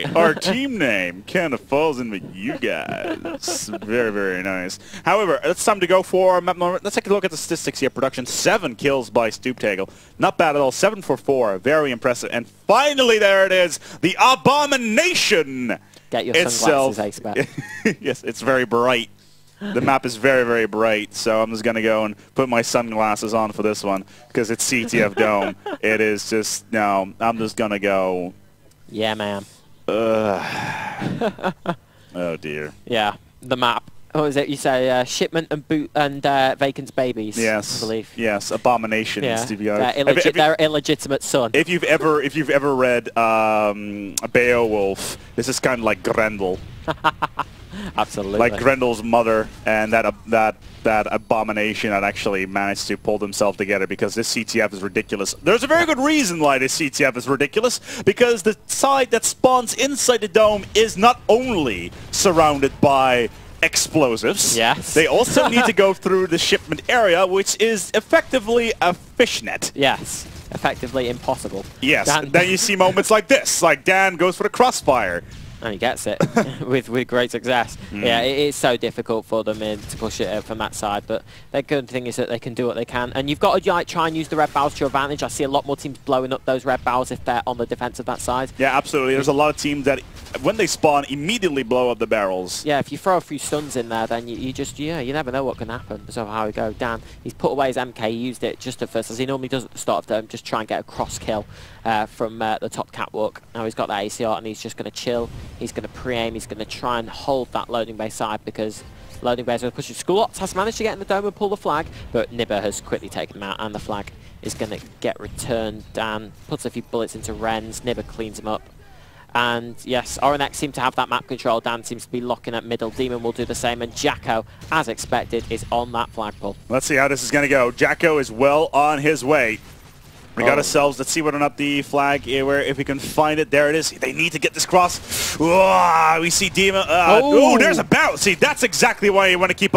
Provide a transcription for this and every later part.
Hey, our team name kind of falls in with you guys. Very, very nice. However, it's time to go for map number. Let's take a look at the statistics here. Production, 7 kills by Stooptagel. Not bad at all. 7 for 4. Very impressive. And finally, there it is. The Abomination. Get your sunglasses, Ace. Yes, it's very bright. The map is very, very bright, so I'm just going to go and put my sunglasses on for this one, because it's CTF Dome. It is just, no, I'm just going to go. Yeah, man. Oh, dear. Yeah, the map. What was it? You say shipment and boot and Vacant's babies. Yes, I believe. Yes, Abominations. Yeah. If their illegitimate son. If you've ever read Beowulf, this is kind of like Grendel. Absolutely. Like Grendel's mother, and that abomination that actually managed to pull themselves together, because this CTF is ridiculous. There's a very good reason why this CTF is ridiculous, because the side that spawns inside the dome is not only surrounded by explosives. Yes. They also need to go through the shipment area, which is effectively a fishnet. Yes. Effectively impossible. Yes. Then you see moments like this, like Dan goes for the crossfire. And he gets it with great success. Yeah, it is so difficult for them to push it from that side, but the good thing is that they can do what they can. And you've got to like, try and use the red barrels to your advantage. I see a lot more teams blowing up those red barrels if they're on the defense of that side. Yeah, absolutely. There's a lot of teams that, when they spawn, immediately blow up the barrels. Yeah, if you throw a few stuns in there, then you just, you never know what can happen. So how we go. Dan, he's put away his MK. He used it just at first, as he normally does at the start of them, just try and get a cross kill from the top catwalk. Now he's got that ACR, and he's just going to chill. He's going to pre-aim. He's going to try and hold that loading bay side, because loading bay is going to push his School Ops has managed to get in the dome and pull the flag, but Nibber has quickly taken him out, and the flag is going to get returned. Dan puts a few bullets into Renz. Nibber cleans him up. And yes, RoughNeX seem to have that map control. Dan seems to be locking at middle. Demon will do the same, and Jacko, as expected, is on that flagpole. Let's see how this is going to go. Jacko is well on his way. We got ourselves, let's see whether or not the flag, if we can find it. There it is. They need to get this cross. We see Demon. Oh, there's a barrel. See, that's exactly why you want to keep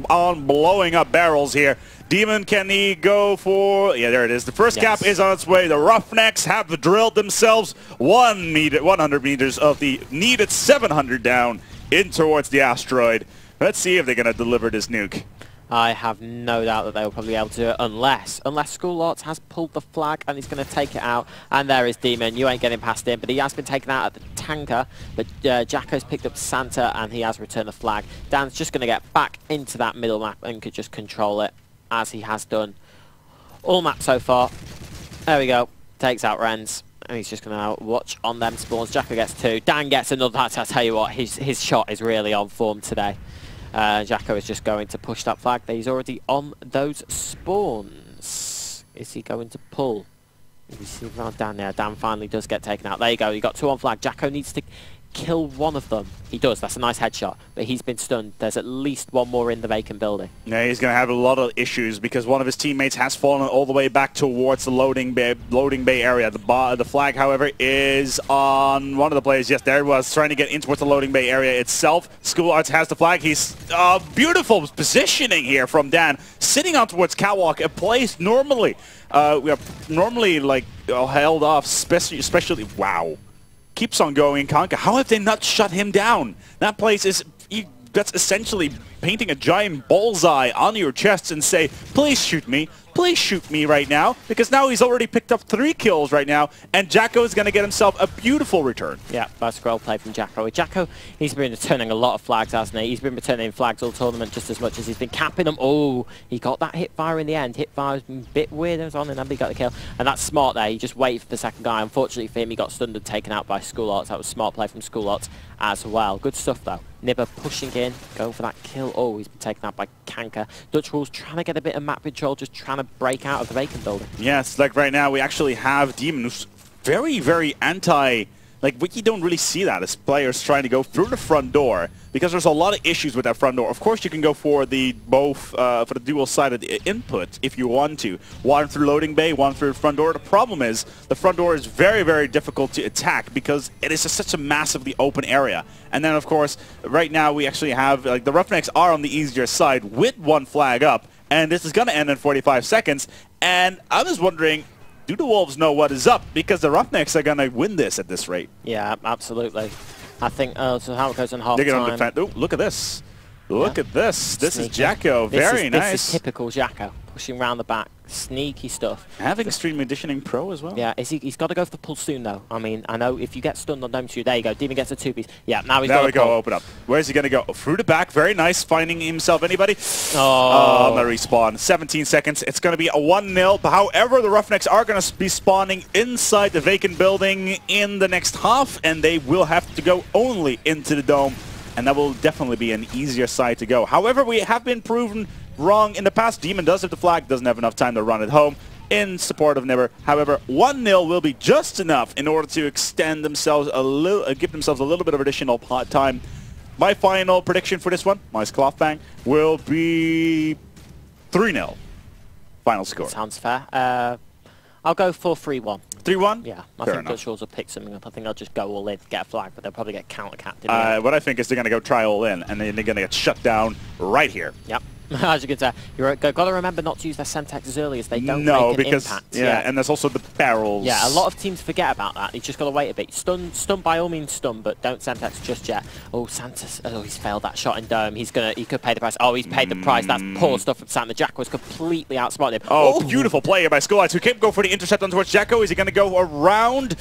on blowing up barrels here. Demon, can he go for... Yeah, there it is. The first cap is on its way. The RoughNeX have drilled themselves 100 meters of the needed 700 down in towards the asteroid. Let's see if they're going to deliver this nuke. I have no doubt that they will probably be able to do it, unless School Ops has pulled the flag and he's going to take it out. And there is Demon. You ain't getting past him, but he has been taken out at the tanker. But Jacko's picked up Santa, and he has returned the flag. Dan's just going to get back into that middle map and could just control it, as he has done all map so far. There we go. Takes out Renz. And he's just going to watch on them spawns. Jacko gets 2. Dan gets another. I tell you what, his shot is really on form today. Jacko is just going to push that flag. He's already on those spawns. Is he going to pull? You see around Dan there. Dan finally does get taken out. There you go. You got 2 on flag. Jacko needs to kill one of them. He does. That's a nice headshot. But he's been stunned. There's at least one more in the vacant building. Yeah, he's going to have a lot of issues, because one of his teammates has fallen all the way back towards the loading bay area. The flag, however, is on one of the players. Yes, there it was, trying to get in towards the loading bay area itself. School Arts has the flag. He's beautiful positioning here from Dan, sitting on towards catwalk, a place normally we are normally like held off, especially wow. Keeps on going, Conker. How have they not shut him down? That place is... That's essentially painting a giant bullseye on your chest and say, please shoot me right now, because now he's already picked up 3 kills right now, and Jacko is going to get himself a beautiful return. Yeah, that's well played from Jacko. Jacko, he's been returning a lot of flags, hasn't he? He's been returning flags all tournament just as much as he's been capping them. Oh, he got that hip fire in the end. Hip fire's been a bit weird as on, and then he got the kill. And that's smart there. He just waited for the second guy. Unfortunately for him, he got stunned and taken out by School Arts. That was smart play from School Arts as well. Good stuff, though. Nibber pushing in, going for that kill. Oh, he's been taken out by Kanker. DutchWolves trying to get a bit of map control, just trying to break out of the vacant building. Yes, like right now we actually have Demon, who's very, very anti... Like, you don't really see that as players trying to go through the front door, because there's a lot of issues with that front door. Of course, you can go for the for the dual-sided input if you want to. One through loading bay, one through the front door. The problem is the front door is very, very difficult to attack, because it is such a massively open area. And then, of course, right now we actually have, like, the RoughNeX are on the easier side with 1 flag up, and this is going to end in 45 seconds. And I was wondering, DutchWolves know what is up because the RoughNeX are going to win this at this rate. Yeah, absolutely. I think, so how it goes on half They're time. going to defend. Oh, look at this. Look at this. This Sneaky. is Jacko. Very nice. This is typical Jacko. Pushing round the back. Sneaky stuff. Having Extreme Conditioning Pro as well. Yeah, he's got to go for the pull soon, though. I mean, I know if you get stunned on Dome 2, there you go. Demon gets a 2-piece. Yeah, now he's got to There we go. Open up. Where's he going to go? Through the back. Very nice. Finding himself anybody. Oh. The respawn. 17 seconds. It's going to be a 1-0. However, the RoughNeX are going to be spawning inside the vacant building in the next half, and they will have to go only into the Dome. And that will definitely be an easier side to go. However, we have been proven wrong in the past. Demon does have the flag, doesn't have enough time to run it home in support of Nibber. However, 1-0 will be just enough in order to extend themselves a little, give themselves a little bit of additional time. My final prediction for this one, my cloth bang, will be 3-0. Final score. Sounds fair. I'll go for 3-1. 3-1? Yeah, I think DutchWolves will pick something up. I think they'll just go all in, get a flag, but they'll probably get counter-capped. What I think is they're going to go try all in, and then they're going to get shut down right here. Yep. As you can tell, you've got to remember not to use their Semtex as early as they don't no, make an because, impact. Yeah, and there's also the barrels. Yeah, a lot of teams forget about that. You just got to wait a bit. Stun by all means stun, but don't Semtex just yet. Oh, Santa's, he's failed that shot in Dome. He could pay the price. Oh, he's paid the price. That's poor stuff from Santa. Jacko was completely outsmarted him. Oh, beautiful play by Skulllights, who can't go for the intercept on towards Jacko. Is he going to go around,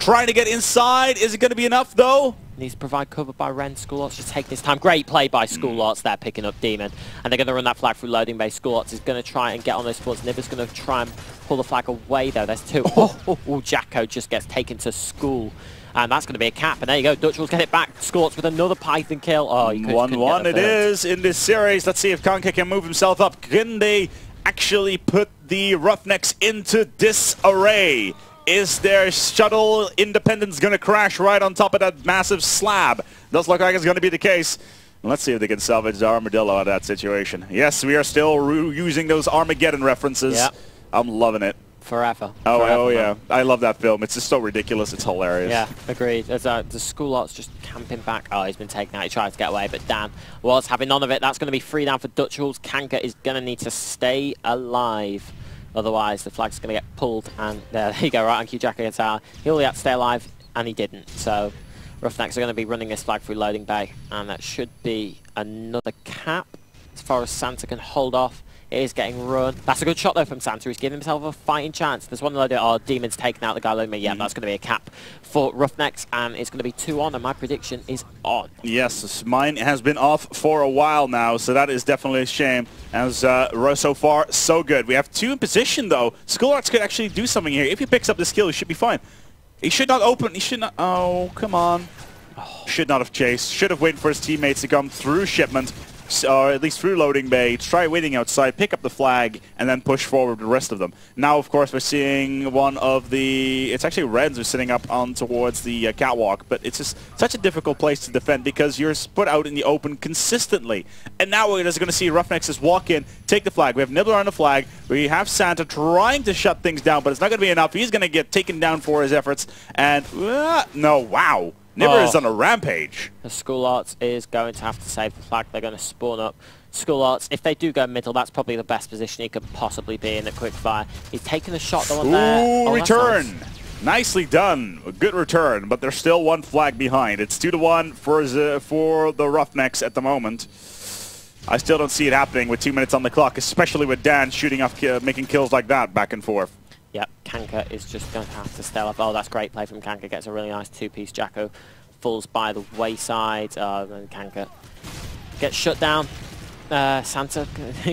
trying to get inside? Is it going to be enough, though? Needs to provide cover by Ren. Skulllights just take this time. Great play by Skulllights there, picking up Demon. And they're going to run that flag through loading bay. Skulllights is going to try and get on those spots. Nibber's going to try and pull the flag away, though. There's two. Oh, Jacko just gets taken to school. And that's going to be a cap. And there you go. DutchWolves get it back. Skulllights with another Python kill. Oh, you 1-1 it is in this series. Let's see if Kanka can move himself up. Can they actually put the RoughNeX into disarray? Is their shuttle independence going to crash right on top of that massive slab? Does look like it's going to be the case. Let's see if they can salvage the armadillo out of that situation. Yes, we are still using those Armageddon references. Yep. I'm loving it. Forever. Oh yeah. I love that film. It's just so ridiculous. It's hilarious. Yeah, agreed. There's the Skulllights just camping back. Oh, he's been taken out. He tried to get away, but Dan was having none of it. That's going to be 3 down for DutchWolves. Kanka is going to need to stay alive. Otherwise, the flag's going to get pulled, and there you go, right on cue, Jacko gets out. He only had to stay alive, and he didn't. So, RoughNeX are going to be running this flag through loading bay, and that should be another cap as far as Santa can hold off. It is getting run. That's a good shot, though, from Santa. He's giving himself a fighting chance. There's one loader. Oh, Demon's taken out the guy loading bay. Yeah, that's going to be a cap for RoughNeX, and it's going to be 2 on, and my prediction is on. Yes, mine has been off for a while now, so that is definitely a shame. As so far, so good. We have 2 in position, though. Skulllights could actually do something here. If he picks up the skill, he should be fine. He should not open. He should not. Oh, come on. Should not have chased. Should have waited for his teammates to come through shipment. Or at least through loading bay, try waiting outside, pick up the flag, and then push forward the rest of them. Now, of course, we're seeing one of the... It's actually Reds who's sitting up on towards the catwalk, but it's just such a difficult place to defend because you're put out in the open consistently. And now we're just going to see RoughNeX just walk in, take the flag. We have Nibbler on the flag. We have Santa trying to shut things down, but it's not going to be enough. He's going to get taken down for his efforts. And, no, wow. Nibber is on a rampage. The Skulllights is going to have to save the flag. They're going to spawn up. Skulllights, if they do go middle, that's probably the best position he could possibly be in at quickfire. He's taking a shot though on there. Ooh, return. Nicely done. A good return, but there's still 1 flag behind. It's 2-1 for the RoughNeX at the moment. I still don't see it happening with 2 minutes on the clock, especially with Dan shooting off, making kills like that back and forth. Yep, Kanka is just going to have to stay up. Oh, that's great play from Kanka. Gets a really nice 2-piece. Jacko falls by the wayside. And Kanka gets shut down. Santa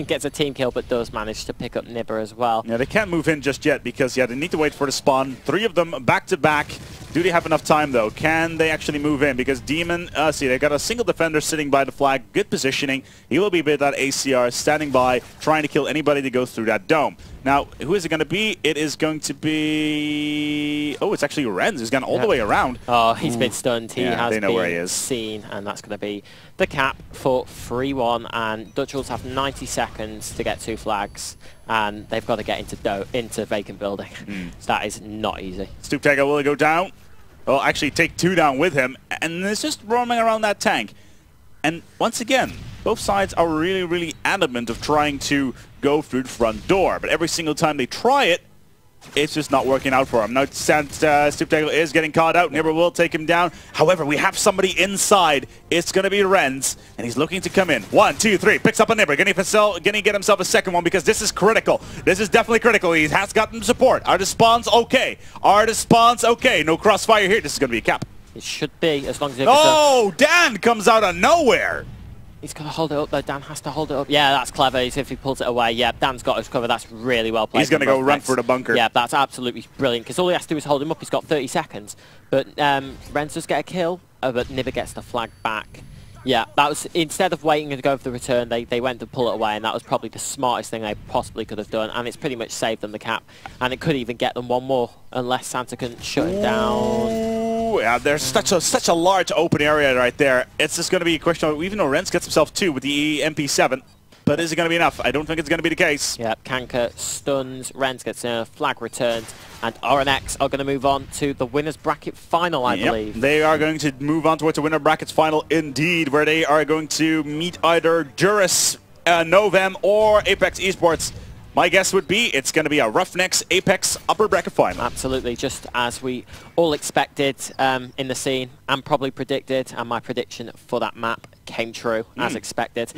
gets a team kill, but does manage to pick up Nibber as well. Yeah, they can't move in just yet because, yeah, they need to wait for the spawn. 3 of them back-to-back. Do they have enough time, though? Can they actually move in? Because Demon, see, they got a single defender sitting by the flag. Good positioning. He will be with that ACR, standing by, trying to kill anybody that goes through that dome. Now, who is it going to be? It is going to be... Oh, it's actually Renz, who's gone all the way around. Oh, he's been stunned. He has they know been where he is. seen, and that's going to be the cap for 3-1. And DutchWolves have 90 seconds to get 2 flags, and they've got to get into vacant building. That is not easy. Stooptagger will go down. Well, actually take 2 down with him, and it's just roaming around that tank. And once again, both sides are really adamant of trying to go through the front door, but every single time they try it, it's just not working out for him. Now, Stuptagle is getting caught out. Nibber will take him down. However, we have somebody inside. It's going to be Renz, and he's looking to come in. 1, 2, 3. Picks up a Nibber. Going to get himself a second one because this is critical. This is definitely critical. He has gotten support. Artis spawns okay. Artis spawns okay. No crossfire here. This is going to be a cap. It should be, as long as... Oh, Dan comes out of nowhere. He's got to hold it up, though. Dan has to hold it up. Yeah, that's clever. If he pulls it away, yeah, Dan's got his cover. That's really well played. He's going to go run for the bunker. Yeah, that's absolutely brilliant, because all he has to do is hold him up. He's got 30 seconds. But Renz does get a kill, but Nibber gets the flag back. Yeah, that was, instead of waiting to go for the return, they went to pull it away, and that was probably the smartest thing they possibly could have done, and it's pretty much saved them the cap. And it could even get them one more, unless Santa can shut him down. Yeah, there's such a large open area right there. It's just going to be a question of, even though Renz gets himself 2 with the MP7, but is it going to be enough? I don't think it's going to be the case. Yeah, Kanka stuns, Renz gets a flag returned, and RoughNeX are going to move on to the winners bracket final, I believe. They are going to move on towards the winner brackets final indeed, where they are going to meet either Juris, Novem, or Apex Esports. My guess would be it's going to be a RoughNeX Apex upper bracket final. Absolutely, just as we all expected in the scene and probably predicted, and my prediction for that map came true, as expected.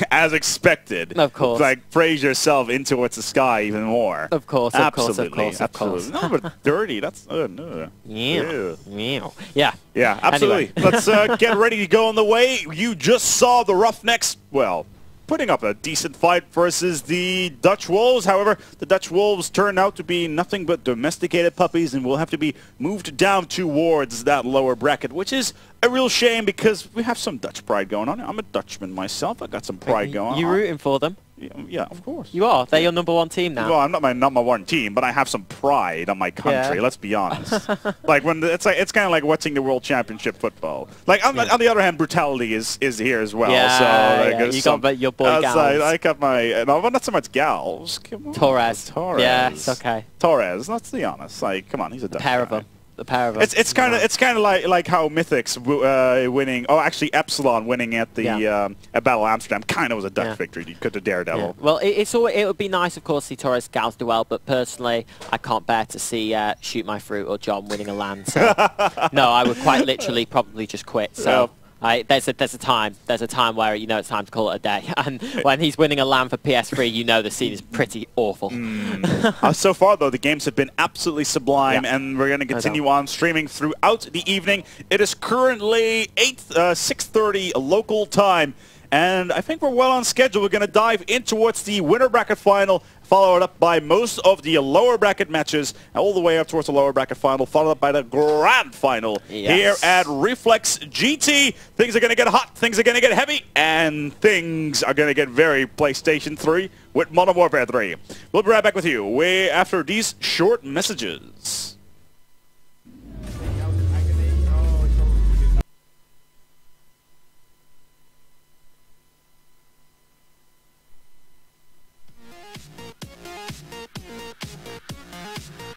As expected. Of course. Like, praise yourself into towards the sky even more. Of course, of course, of course, of course. No, but dirty, that's... no. Yeah. Yeah, absolutely. Anyway. Let's get ready to go on the way. You just saw the RoughNeX, well, putting up a decent fight versus the DutchWolves. However, the DutchWolves turned out to be nothing but domesticated puppies and will have to be moved down towards that lower bracket, which is a real shame because we have some Dutch pride going on. I'm a Dutchman myself. I got some pride going on. You rooting for them? Yeah, of course. You are? They're your #1 team now. Well, I'm not my #1 team, but I have some pride on my country. Yeah. Let's be honest. Like when it's kind of like watching the World Championship football. Like on the other hand, brutality is here as well. Yeah, so like, you got your boy Gals. I got my no, not so much Gals. Come on. Torres. Torres. Yeah, it's okay. Torres. Let's be honest. Like, come on, he's a Dutch pair of guy. them. The pair of them. It's kind of like how Mythics winning. Oh, actually, Epsilon winning at the at Battle Amsterdam kind of was a Dutch victory. You could have Daredevil. Yeah. Well, it would be nice, of course, to see Torres Gals duel, but personally, I can't bear to see Shoot My Fruit or John winning a LAN. So no, I would quite literally probably just quit. So. There's a time where it's time to call it a day, and when he's winning a LAN for PS3, the scene is pretty awful. So far though, the games have been absolutely sublime, and we're going to continue on streaming throughout the evening. It is currently 6:30 local time, and I think we're well on schedule. We're going to dive in towards the winner bracket final, followed up by most of the lower bracket matches, all the way up towards the lower bracket final, followed up by the grand final here at Reflex GT. Things are going to get hot, things are going to get heavy, and things are going to get very PlayStation 3 with Modern Warfare 3. We'll be right back with you after these short messages.